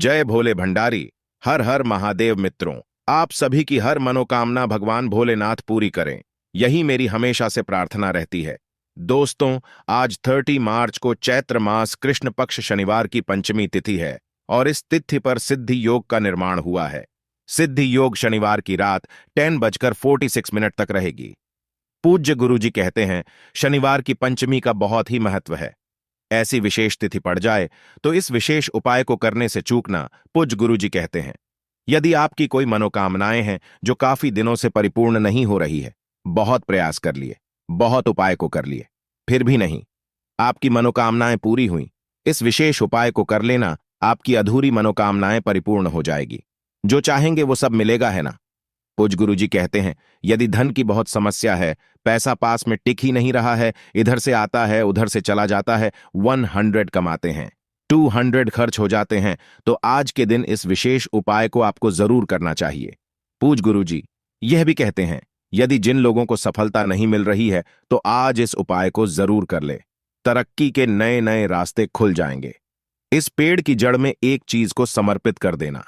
जय भोले भंडारी। हर हर महादेव। मित्रों, आप सभी की हर मनोकामना भगवान भोलेनाथ पूरी करें, यही मेरी हमेशा से प्रार्थना रहती है। दोस्तों, आज 30 मार्च को चैत्र मास कृष्ण पक्ष शनिवार की पंचमी तिथि है और इस तिथि पर सिद्धि योग का निर्माण हुआ है। सिद्धि योग शनिवार की रात 10:46 तक रहेगी। पूज्य गुरुजी कहते हैं, शनिवार की पंचमी का बहुत ही महत्व है। ऐसी विशेष तिथि पड़ जाए तो इस विशेष उपाय को करने से चूकना। पूज्य गुरुजी कहते हैं, यदि आपकी कोई मनोकामनाएं हैं जो काफी दिनों से परिपूर्ण नहीं हो रही है, बहुत प्रयास कर लिए, बहुत उपाय को कर लिए, फिर भी नहीं, आपकी मनोकामनाएं पूरी हुई, इस विशेष उपाय को कर लेना, आपकी अधूरी मनोकामनाएं परिपूर्ण हो जाएगी। जो चाहेंगे वो सब मिलेगा, है ना। पूज्य गुरुजी कहते हैं, यदि धन की बहुत समस्या है, पैसा पास में टिक ही नहीं रहा है, इधर से आता है उधर से चला जाता है, 100 कमाते हैं 200 खर्च हो जाते हैं, तो आज के दिन इस विशेष उपाय को आपको जरूर करना चाहिए। पूज्य गुरुजी यह भी कहते हैं, यदि जिन लोगों को सफलता नहीं मिल रही है तो आज इस उपाय को जरूर कर ले, तरक्की के नए नए रास्ते खुल जाएंगे। इस पेड़ की जड़ में एक चीज को समर्पित कर देना।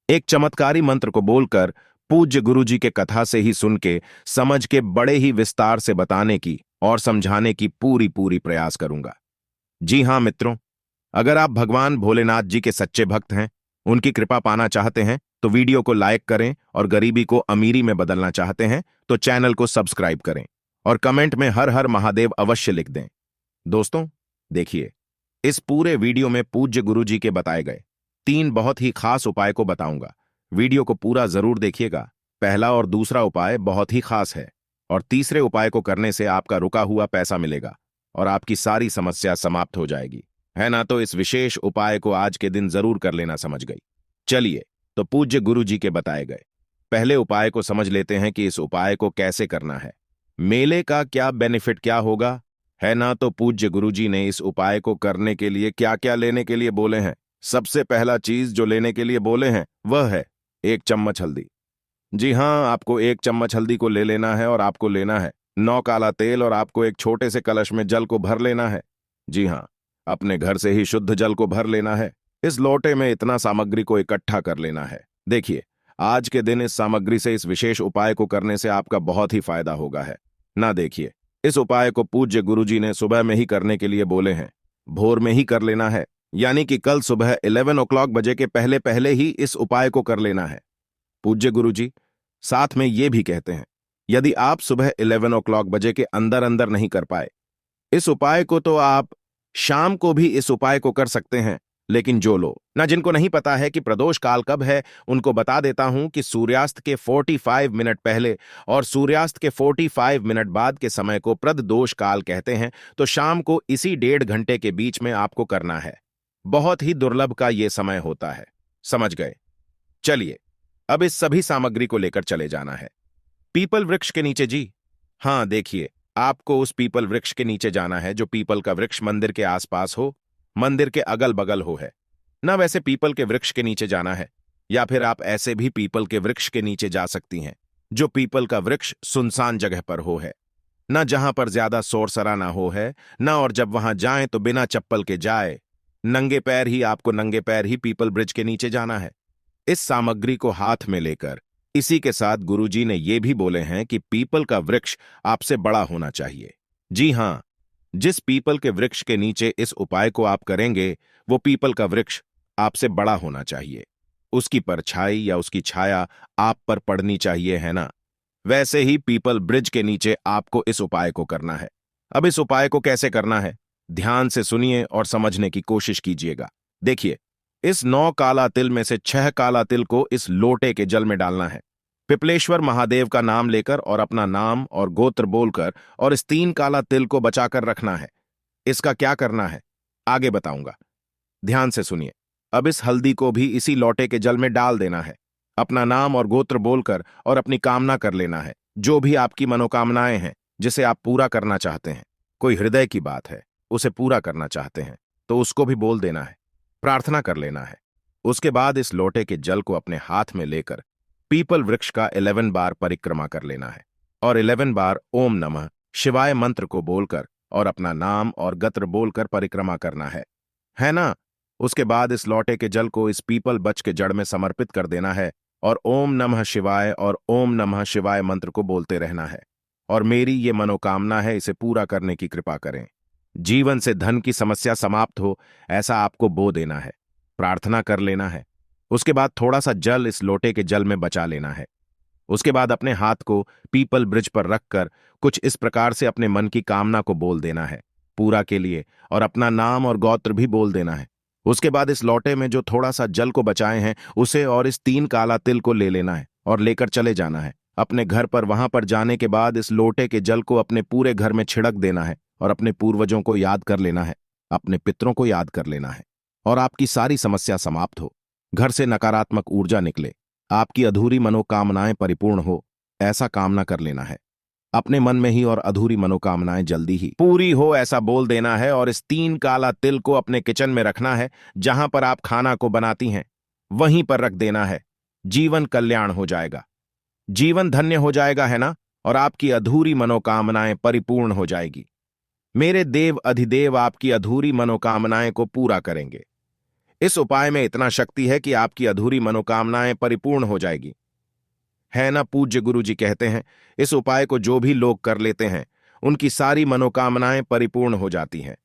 एक चमत्कारी मंत्र को बोलकर पूज्य गुरुजी के कथा से ही सुन के समझ के बड़े ही विस्तार से बताने की और समझाने की पूरी प्रयास करूंगा। जी हां मित्रों, अगर आप भगवान भोलेनाथ जी के सच्चे भक्त हैं, उनकी कृपा पाना चाहते हैं तो वीडियो को लाइक करें और गरीबी को अमीरी में बदलना चाहते हैं तो चैनल को सब्सक्राइब करें और कमेंट में हर हर महादेव अवश्य लिख दें। दोस्तों देखिए, इस पूरे वीडियो में पूज्य गुरुजी के बताए गए 3 बहुत ही खास उपाय को बताऊंगा। वीडियो को पूरा जरूर देखिएगा। पहला और दूसरा उपाय बहुत ही खास है और तीसरे उपाय को करने से आपका रुका हुआ पैसा मिलेगा और आपकी सारी समस्या समाप्त हो जाएगी, है ना। तो इस विशेष उपाय को आज के दिन जरूर कर लेना, समझ गई। चलिए तो पूज्य गुरु जी के बताए गए पहले उपाय को समझ लेते हैं कि इस उपाय को कैसे करना है, मेले का क्या बेनिफिट क्या होगा, है ना। तो पूज्य गुरु जी ने इस उपाय को करने के लिए क्या क्या लेने के लिए बोले हैं। सबसे पहला चीज जो लेने के लिए बोले हैं वह है 1 चम्मच हल्दी। जी हां, आपको 1 चम्मच हल्दी को ले लेना है और आपको लेना है 9 काला तेल और आपको एक छोटे से कलश में जल को भर लेना है। जी हां, अपने घर से ही शुद्ध जल को भर लेना है। इस लोटे में इतना सामग्री को इकट्ठा कर लेना है। देखिए, आज के दिन इस सामग्री से इस विशेष उपाय को करने से आपका बहुत ही फायदा होगा, है ना। देखिए, इस उपाय को पूज्य गुरुजी ने सुबह में ही करने के लिए बोले हैं। भोर में ही कर लेना है, यानी कि कल सुबह 11 o'clock बजे के पहले पहले ही इस उपाय को कर लेना है। पूज्य गुरुजी साथ में ये भी कहते हैं, यदि आप सुबह 11 o'clock बजे के अंदर अंदर नहीं कर पाए इस उपाय को तो आप शाम को भी इस उपाय को कर सकते हैं। लेकिन जो लोग ना, जिनको नहीं पता है कि प्रदोष काल कब है, उनको बता देता हूं कि सूर्यास्त के 45 मिनट पहले और सूर्यास्त के 45 मिनट बाद के समय को प्रदोष काल कहते हैं। तो शाम को इसी 1.5 घंटे के बीच में आपको करना है। बहुत ही दुर्लभ का यह समय होता है, समझ गए। चलिए अब इस सभी सामग्री को लेकर चले जाना है पीपल वृक्ष के नीचे। जी हां, देखिए, आपको उस पीपल वृक्ष के नीचे जाना है जो पीपल का वृक्ष मंदिर के आसपास हो, मंदिर के अगल बगल हो, है ना। वैसे पीपल के वृक्ष के नीचे जाना है, या फिर आप ऐसे भी पीपल के वृक्ष के नीचे जा सकती हैं जो पीपल का वृक्ष सुनसान जगह पर हो, है ना, जहां पर ज्यादा शोर शराना हो, है ना। और जब वहां जाएं तो बिना चप्पल के जाए, नंगे पैर ही, आपको नंगे पैर ही पीपल ब्रिज के नीचे जाना है। इस सामग्री को हाथ में लेकर इसी के साथ गुरुजी ने ये भी बोले हैं कि पीपल का वृक्ष आपसे बड़ा होना चाहिए। जी हां, जिस पीपल के वृक्ष के नीचे इस उपाय को आप करेंगे वो पीपल का वृक्ष आपसे बड़ा होना चाहिए। उसकी परछाई या उसकी छाया आप पर पड़नी चाहिए, है ना। वैसे ही पीपल ब्रिज के नीचे आपको इस उपाय को करना है। अब इस उपाय को कैसे करना है, ध्यान से सुनिए और समझने की कोशिश कीजिएगा। देखिए, इस 9 काला तिल में से 6 काला तिल को इस लोटे के जल में डालना है। पिपलेश्वर महादेव का नाम लेकर और अपना नाम और गोत्र बोलकर और इस 3 काला तिल को बचाकर रखना है। इसका क्या करना है आगे बताऊंगा, ध्यान से सुनिए। अब इस हल्दी को भी इसी लोटे के जल में डाल देना है। अपना नाम और गोत्र बोलकर और अपनी कामना कर लेना है, जो भी आपकी मनोकामनाएं हैं जिसे आप पूरा करना चाहते हैं। कोई हृदय की बात है, उसे पूरा करना चाहते हैं तो उसको भी बोल देना है, प्रार्थना कर लेना है। उसके बाद इस लोटे के जल को अपने हाथ में लेकर पीपल वृक्ष का 11 बार परिक्रमा कर लेना है और 11 बार ओम नमः शिवाय मंत्र को बोलकर और अपना नाम और गोत्र बोलकर परिक्रमा करना है ना। उसके बाद इस लोटे के जल को इस पीपल वृक्ष के जड़ में समर्पित कर देना है और ओम नमः शिवाय और ओम नमः शिवाय मंत्र को बोलते रहना है। और मेरी ये मनोकामना है, इसे पूरा करने की कृपा करें। जीवन से धन की समस्या समाप्त हो, ऐसा आपको बो देना है, प्रार्थना कर लेना है। उसके बाद थोड़ा सा जल इस लोटे के जल में बचा लेना है। उसके बाद अपने हाथ को पीपल ब्रिज पर रखकर कुछ इस प्रकार से अपने मन की कामना को बोल देना है पूरा के लिए, और अपना नाम और गोत्र भी बोल देना है। उसके बाद इस लोटे में जो थोड़ा सा जल को बचाए हैं उसे और इस 3 काला तिल को ले लेना है और लेकर चले जाना है अपने घर पर। वहां पर जाने के बाद इस लोटे के जल को अपने पूरे घर में छिड़क देना है और अपने पूर्वजों को याद कर लेना है, अपने पितरों को याद कर लेना है, और आपकी सारी समस्या समाप्त हो, घर से नकारात्मक ऊर्जा निकले, आपकी अधूरी मनोकामनाएं परिपूर्ण हो, ऐसा कामना कर लेना है अपने मन में ही, और अधूरी मनोकामनाएं जल्दी ही पूरी हो ऐसा बोल देना है। और इस 3 काला तिल को अपने किचन में रखना है, जहां पर आप खाना को बनाती हैं वहीं पर रख देना है। जीवन कल्याण हो जाएगा, जीवन धन्य हो जाएगा, है ना, और आपकी अधूरी मनोकामनाएं परिपूर्ण हो जाएगी। मेरे देव अधिदेव आपकी अधूरी मनोकामनाएं को पूरा करेंगे। इस उपाय में इतना शक्ति है कि आपकी अधूरी मनोकामनाएं परिपूर्ण हो जाएगी, है ना। पूज्य गुरु जी कहते हैं इस उपाय को जो भी लोग कर लेते हैं उनकी सारी मनोकामनाएं परिपूर्ण हो जाती हैं।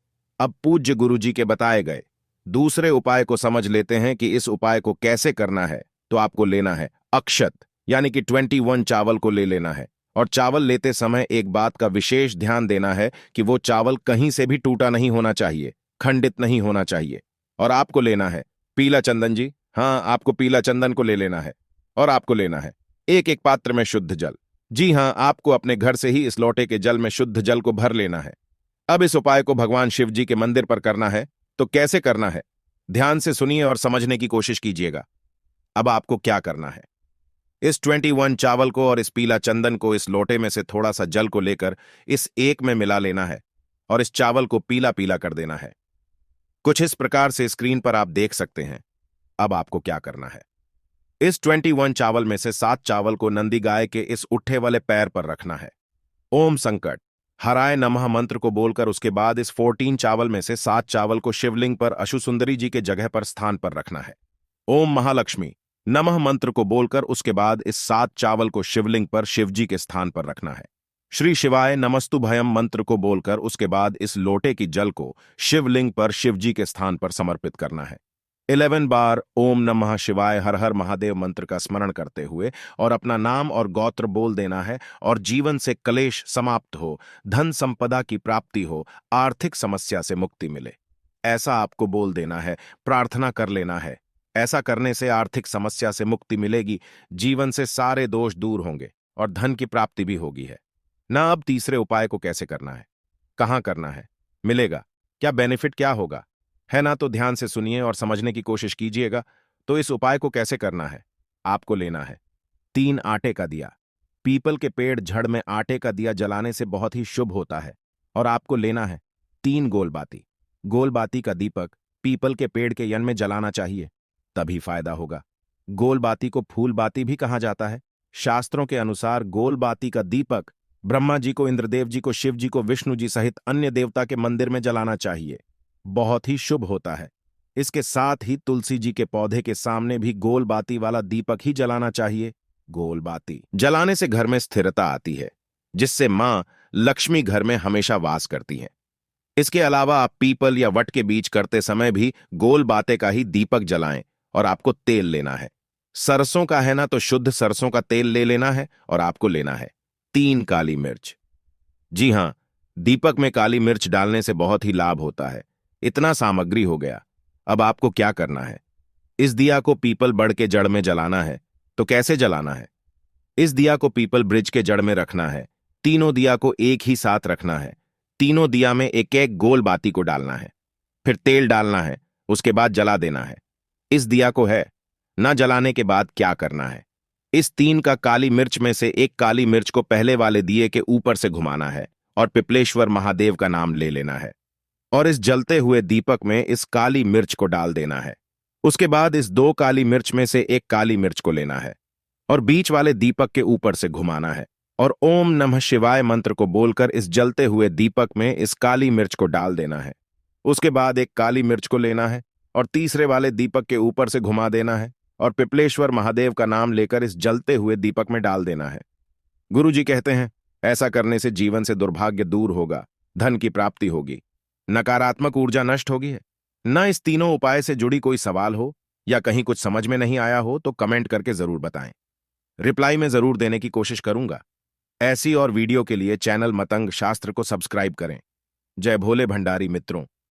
अब पूज्य गुरु जी के बताए गए दूसरे उपाय को समझ लेते हैं कि इस उपाय को कैसे करना है। तो आपको लेना है अक्षत, यानी कि 21 चावल को ले लेना है, और चावल लेते समय एक बात का विशेष ध्यान देना है कि वो चावल कहीं से भी टूटा नहीं होना चाहिए, खंडित नहीं होना चाहिए। और आपको लेना है पीला चंदन जी, हाँ आपको पीला चंदन को ले लेना है, और आपको लेना है एक एक पात्र में शुद्ध जल। जी हां, आपको अपने घर से ही इस लोटे के जल में शुद्ध जल को भर लेना है। अब इस उपाय को भगवान शिव जी के मंदिर पर करना है। तो कैसे करना है, ध्यान से सुनिए और समझने की कोशिश कीजिएगा। अब आपको क्या करना है, इस 21 चावल को और इस पीला चंदन को इस लोटे में से थोड़ा सा जल को लेकर इस एक में मिला लेना है और इस चावल को पीला पीला कर देना है। कुछ इस प्रकार से स्क्रीन पर आप देख सकते हैं। अब आपको क्या करना है, इस 21 चावल में से 7 चावल को नंदी गाय के इस उठे वाले पैर पर रखना है। ओम संकट हराय नमः मंत्र को बोलकर उसके बाद इस 14 चावल में से 7 चावल को शिवलिंग पर अशु सुंदरी जी के जगह पर स्थान पर रखना है। ओम महालक्ष्मी नमः मंत्र को बोलकर उसके बाद इस 7 चावल को शिवलिंग पर शिवजी के स्थान पर रखना है। श्री शिवाय नमस्तु भयम मंत्र को बोलकर उसके बाद इस लोटे की जल को शिवलिंग पर शिवजी के स्थान पर समर्पित करना है। 11 बार ओम नमः शिवाय हर हर महादेव मंत्र का स्मरण करते हुए और अपना नाम और गोत्र बोल देना है, और जीवन से कलेश समाप्त हो, धन संपदा की प्राप्ति हो, आर्थिक समस्या से मुक्ति मिले, ऐसा आपको बोल देना है, प्रार्थना कर लेना है। ऐसा करने से आर्थिक समस्या से मुक्ति मिलेगी, जीवन से सारे दोष दूर होंगे और धन की प्राप्ति भी होगी, है ना। अब तीसरे उपाय को कैसे करना है, कहां करना है, मिलेगा क्या, बेनिफिट क्या होगा, है ना। तो ध्यान से सुनिए और समझने की कोशिश कीजिएगा। तो इस उपाय को कैसे करना है, आपको लेना है 3 आटे का दिया। पीपल के पेड़ झड़ में आटे का दिया जलाने से बहुत ही शुभ होता है। और आपको लेना है 3 गोलबाती। गोलबाती का दीपक पीपल के पेड़ के यन में जलाना चाहिए, तभी फायदा होगा। गोलबाती को फूलबाती भी कहा जाता है। शास्त्रों के अनुसार गोलबाती का दीपक ब्रह्मा जी को, इंद्रदेव जी को, शिव जी को, विष्णु जी सहित अन्य देवता के मंदिर में जलाना चाहिए, बहुत ही शुभ होता है। इसके साथ ही तुलसी जी के पौधे के सामने भी गोल बाती वाला दीपक ही जलाना चाहिए। गोल बाती जलाने से घर में स्थिरता आती है, जिससे मां लक्ष्मी घर में हमेशा वास करती हैं। इसके अलावा आप पीपल या वट के बीच करते समय भी गोल बाते का ही दीपक जलाएं। और आपको तेल लेना है, सरसों का है ना, तो शुद्ध सरसों का तेल ले लेना है। और आपको लेना है 3 काली मिर्च। जी हां, दीपक में काली मिर्च डालने से बहुत ही लाभ होता है। इतना सामग्री हो गया। अब आपको क्या करना है, इस दिया को पीपल बड़ के जड़ में जलाना है। तो कैसे जलाना है, इस दिया को पीपल ब्रिज के जड़ में रखना है। तीनों दिया को एक ही साथ रखना है। तीनों दिया में एक एक गोल बाती को डालना है, फिर तेल डालना है, उसके बाद जला देना है। इस दिया को है ना, जलाने के बाद क्या करना है, इस 3 का काली मिर्च में से एक काली मिर्च को पहले वाले दिए के ऊपर से घुमाना है और पिपलेश्वर महादेव का नाम ले लेना है, और इस जलते हुए दीपक में इस काली मिर्च को डाल देना है। उसके बाद इस 2 काली मिर्च में से एक काली मिर्च को लेना है और बीच वाले दीपक के ऊपर से घुमाना है, और ओम नमः शिवाय मंत्र को बोलकर इस जलते हुए दीपक में इस काली मिर्च को डाल देना है। उसके बाद एक काली मिर्च को लेना है और तीसरे वाले दीपक के ऊपर से घुमा देना है और पिपलेश्वर महादेव का नाम लेकर इस जलते हुए दीपक में डाल देना है। गुरुजी कहते हैं ऐसा करने से जीवन से दुर्भाग्य दूर होगा, धन की प्राप्ति होगी, नकारात्मक ऊर्जा नष्ट होगी है। न इस तीनों उपाय से जुड़ी कोई सवाल हो या कहीं कुछ समझ में नहीं आया हो तो कमेंट करके जरूर बताएं। रिप्लाई में जरूर देने की कोशिश करूंगा। ऐसी और वीडियो के लिए चैनल मतंग शास्त्र को सब्सक्राइब करें। जय भोले भंडारी मित्रों।